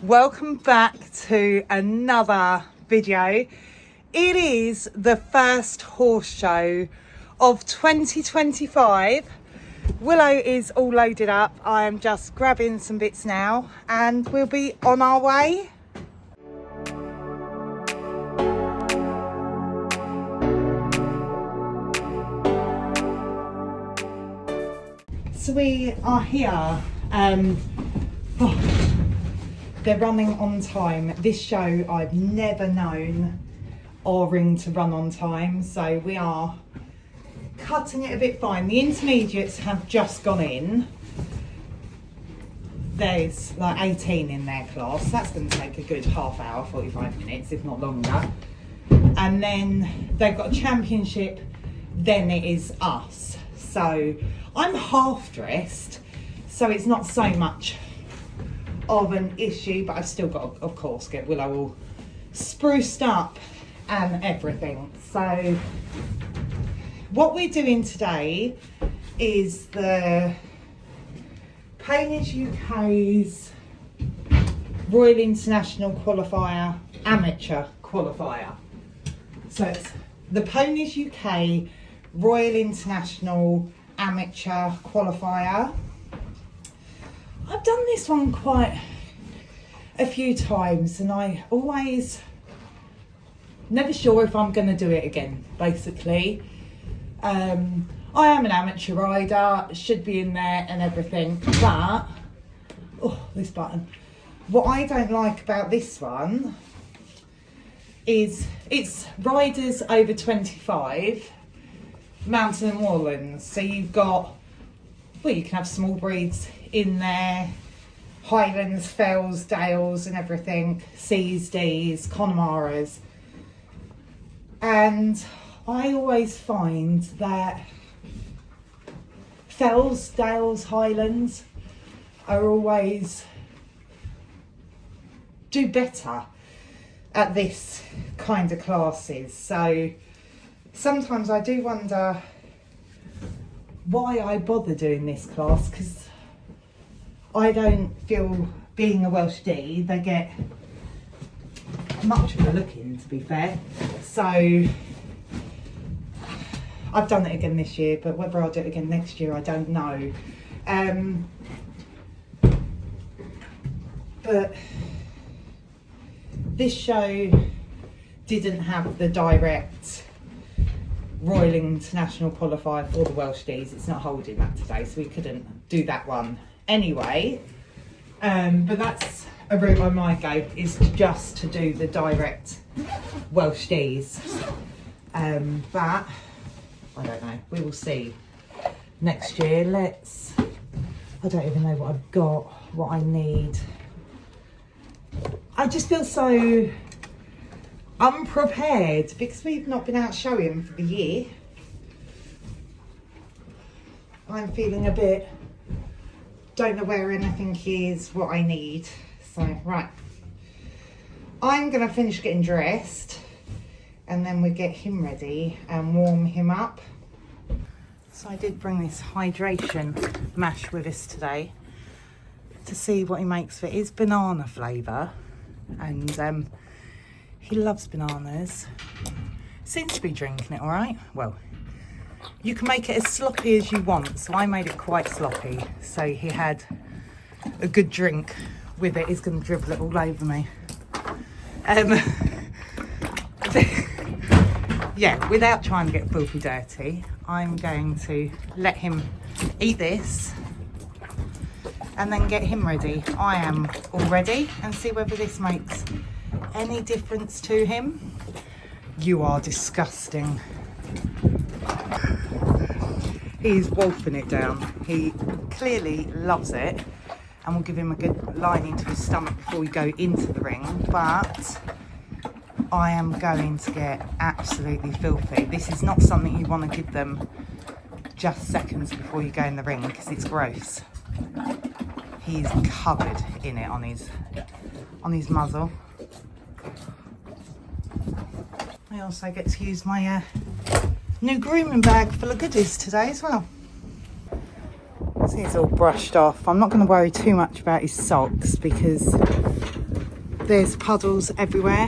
Welcome back to another video. It is the first horse show of 2025. Willow is all loaded up. I am just grabbing some bits now and we'll be on our way. So we are here. They're running on time. This show I've never known our ring to run on time, so we are cutting it a bit fine. The intermediates have just gone in. There's like 18 in their class. That's going to take a good half hour, 45 minutes, if not longer. And then they've got a championship, then it is us. So I'm half dressed, so it's not so much of an issue, but I've still got to, of course, get Willow all spruced up and everything. So what we're doing today is the Ponies UK's Royal International Qualifier Amateur Qualifier. So it's the Ponies UK Royal International Amateur Qualifier. I've done this one quite a few times and I always never sure if I'm going to do it again, basically. I am an amateur rider, should be in there and everything, but this button. What I don't like about this one is it's riders over 25, mountain and moorlands. So you've got, well, you can have small breeds in there, Highlands, Fells, Dales and everything, C's, D's, Conemaras. And I always find that Fells, Dales, Highlands are always do better at this kind of classes. So sometimes I do wonder why I bother doing this class, because I don't feel, being a Welsh D, they get much of a look in, to be fair. So I've done it again this year, but whether I'll do it again next year, I don't know. But this show didn't have the direct Royal International Qualifier for the Welsh Ds. It's not holding that today, so we couldn't do that one anyway. But that's a route I might go, is just to do the direct Welsh Ds. But I don't know, we will see next year. I don't even know what I've got, what I need. I just feel so unprepared because we've not been out showing for the year. I'm feeling a bit, don't know where anything is, what I need. So, right. I'm going to finish getting dressed and then we get him ready and warm him up. So I did bring this hydration mash with us today to see what he makes of it. It's banana flavour and he loves bananas. Seems to be drinking it all right. Well, you can make it as sloppy as you want, so I made it quite sloppy. So he had a good drink with it. He's going to dribble it all over me. Yeah, without trying to get filthy dirty, I'm going to let him eat this and then get him ready. I am all ready, and see whether this makes any difference to him. You are disgusting. He's wolfing it down. He clearly loves it and will give him a good line into his stomach before we go into the ring, but I am going to get absolutely filthy. This is not something you want to give them just seconds before you go in the ring because it's gross. He's covered in it on his muzzle. I also get to use my new grooming bag full of goodies today as well. See, it's all brushed off. I'm not going to worry too much about his socks because There's puddles everywhere.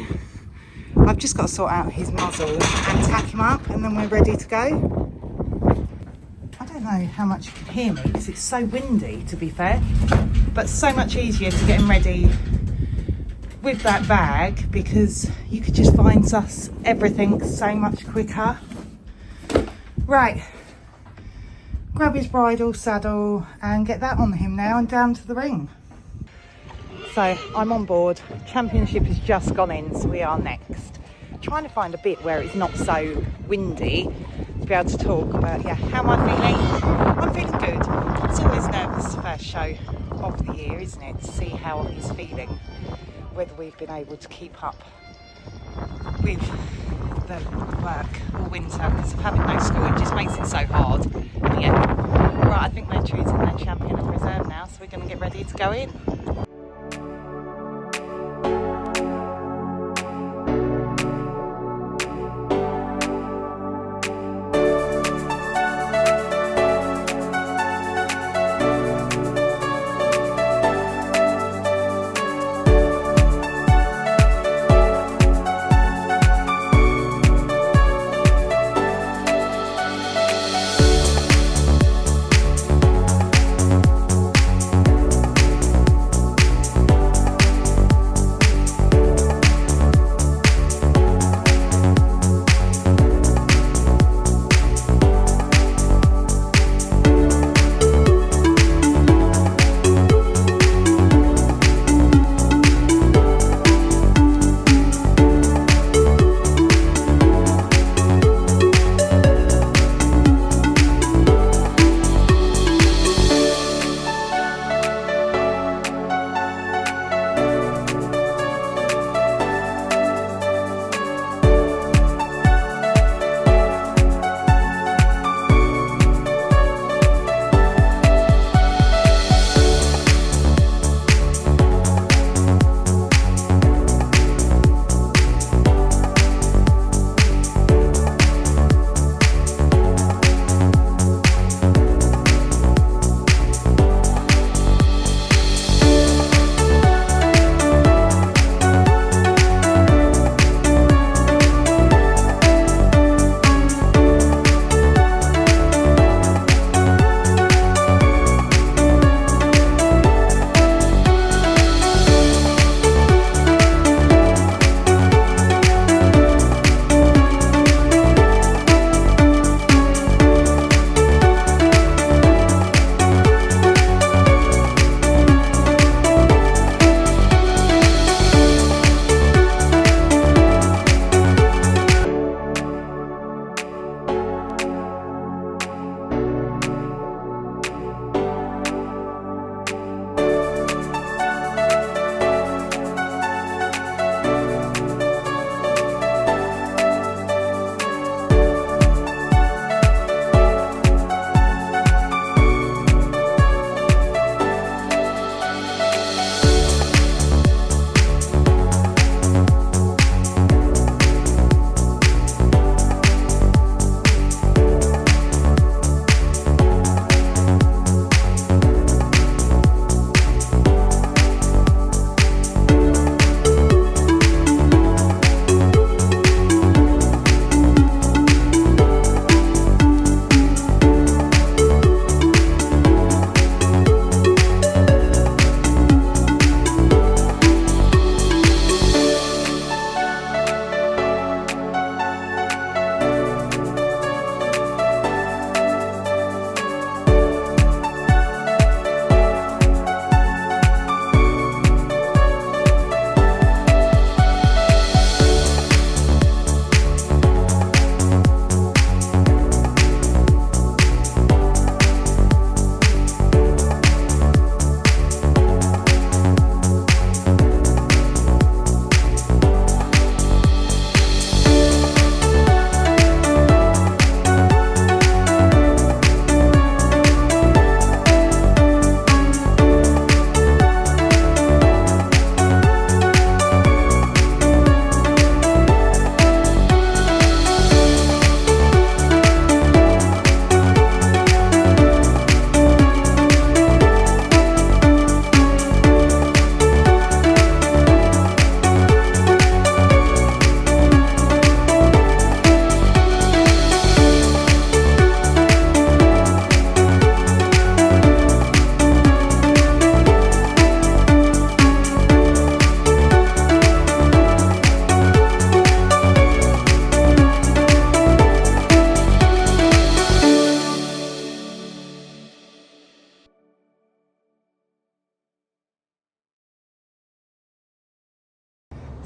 I've just got to sort out his muzzle and tack him up, and then we're ready to go. I don't know how much you can hear me because it's so windy, to be fair, but so much easier to get him ready with that bag because you could just find us everything so much quicker. Right, grab his bridle, saddle, and get that on him now and down to the ring. So I'm on board. Championship has just gone in, so we are next. Trying to find a bit where it's not so windy to be able to talk. But yeah, how am I feeling? I'm feeling good. It's always nervous, first show of the year, isn't it? To see how he's feeling, whether we've been able to keep up with the work all winter because of having no school. It just makes it so hard. But yeah, right, I think they're choosing their champion and reserve now, so we're going to get ready to go in.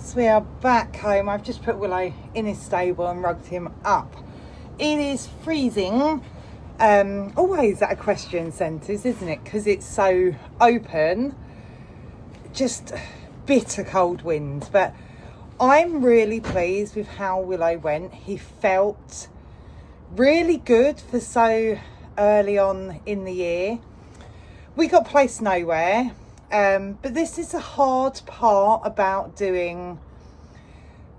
Yes, we are back home. I've just put Willow in his stable and rugged him up. It is freezing. Always at equestrian centres, isn't it? Because it's so open. Just bitter cold wind. But I'm really pleased with how Willow went. He felt really good for so early on in the year. We got placed nowhere. But this is a hard part about doing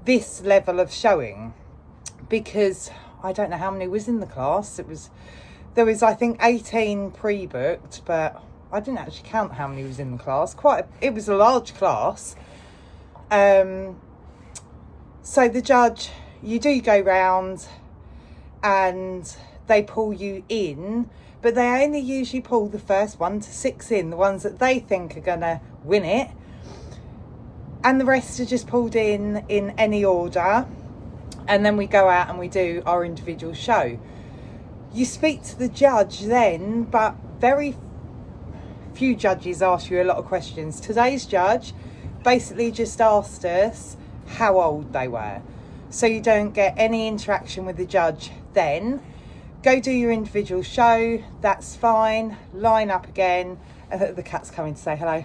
this level of showing, because I don't know how many was in the class. There was I think 18 pre-booked, but I didn't actually count how many was in the class. It was a large class. So the judge, you do go round and they pull you in, but they only usually pull the first 1 to 6 in, the ones that they think are going to win it. And the rest are just pulled in any order. And then we go out and we do our individual show. You speak to the judge then, but very few judges ask you a lot of questions. Today's judge basically just asked us how old they were. So you don't get any interaction with the judge then. Go do your individual show, that's fine. Line up again. The cat's coming to say hello.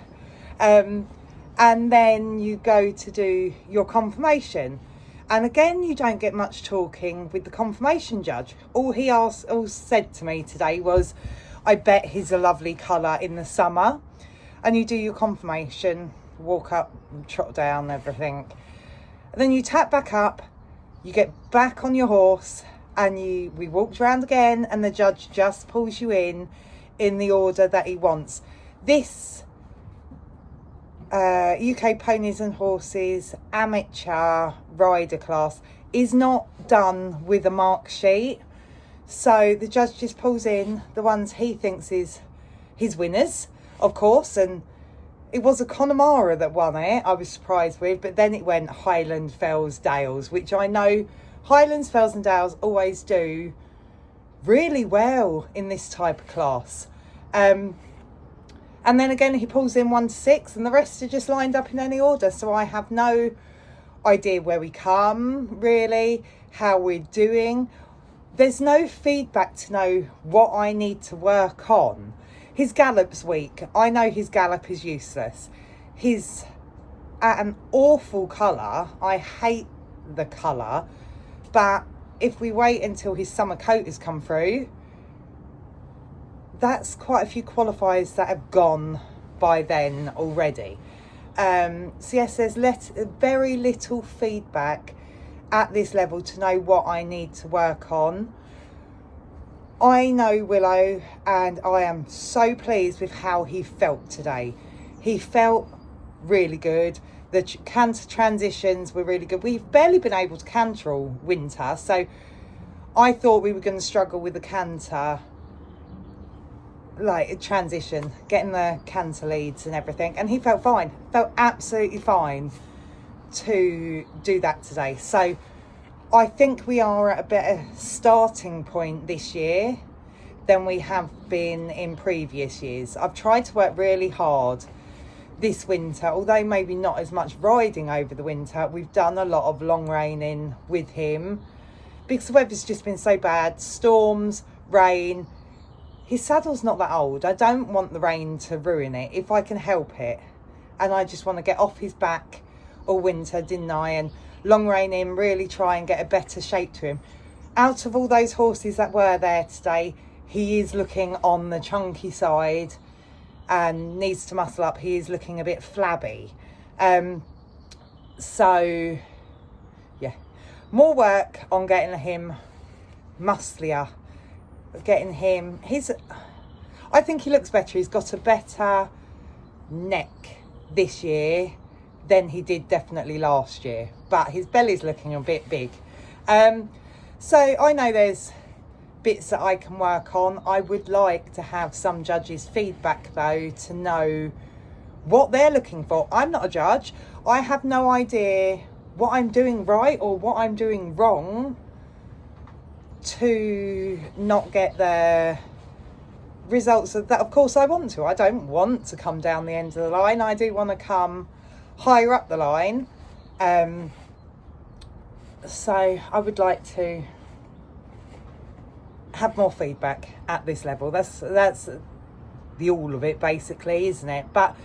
And then you go to do your confirmation. And again, you don't get much talking with the confirmation judge. All he said to me today was, I bet he's a lovely colour in the summer. And you do your confirmation, walk up, trot down, everything. And then you tap back up, you get back on your horse, and we walked around again, and the judge just pulls you in the order that he wants. This UK Ponies and Horses amateur rider class is not done with a mark sheet. So the judge just pulls in the ones he thinks is his winners, of course. And it was a Connemara that won it, I was surprised with. But then it went Highland, Fells, Dales, which I know Highlands, Fells and Dales always do really well in this type of class. And then again, he pulls in 1 to 6 and the rest are just lined up in any order. So I have no idea where we come, really, how we're doing. There's no feedback to know what I need to work on. His gallop's weak. I know his gallop is useless. He's at an awful colour. I hate the colour. But if we wait until his summer coat has come through, that's quite a few qualifiers that have gone by then already. So yes, there's very little feedback at this level to know what I need to work on. I know Willow, and I am so pleased with how he felt today. He felt really good. The canter transitions were really good. We've barely been able to canter all winter, so I thought we were going to struggle with the canter, like transition, getting the canter leads and everything. And he felt fine, felt absolutely fine to do that today. So I think we are at a better starting point this year than we have been in previous years. I've tried to work really hard this winter, although maybe not as much riding over the winter. We've done a lot of long reining with him because the weather's just been so bad. Storms, rain. His saddle's not that old. I don't want the rain to ruin it if I can help it. And I just want to get off his back all winter, didn't I? And long rein him, really try and get a better shape to him. Out of all those horses that were there today, he is looking on the chunky side and needs to muscle up. He is looking a bit flabby. So yeah, more work on getting him musclier, getting him I think he looks better. He's got a better neck this year than he did definitely last year, but his belly's looking a bit big. So I know there's bits that I can work on. I would like to have some judges' feedback though, to know what they're looking for. I'm not a judge. I have no idea what I'm doing right or what I'm doing wrong to not get the results that of course I want to. I don't want to come down the end of the line. I do want to come higher up the line. So I would like to have more feedback at this level. That's the all of it basically, isn't it? But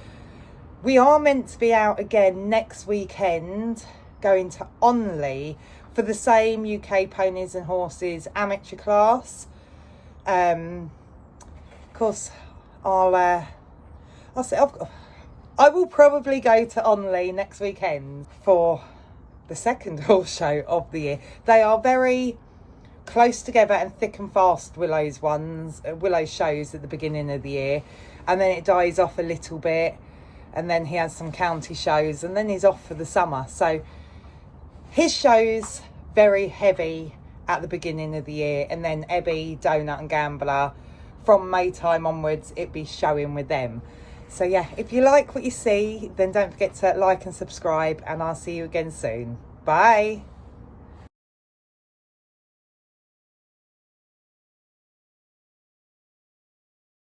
we are meant to be out again next weekend, going to Onley for the same UK Ponies and Horses amateur class. Of course, I will probably go to Onley next weekend for the second horse show of the year. They are very close together and thick and fast, Willow shows at the beginning of the year, and then it dies off a little bit, and then he has some county shows, and then he's off for the summer. So his shows very heavy at the beginning of the year, and then Ebby, Donut and Gambler from May time onwards, it'd be showing with them. So yeah, if you like what you see, then don't forget to like and subscribe, and I'll see you again soon. Bye.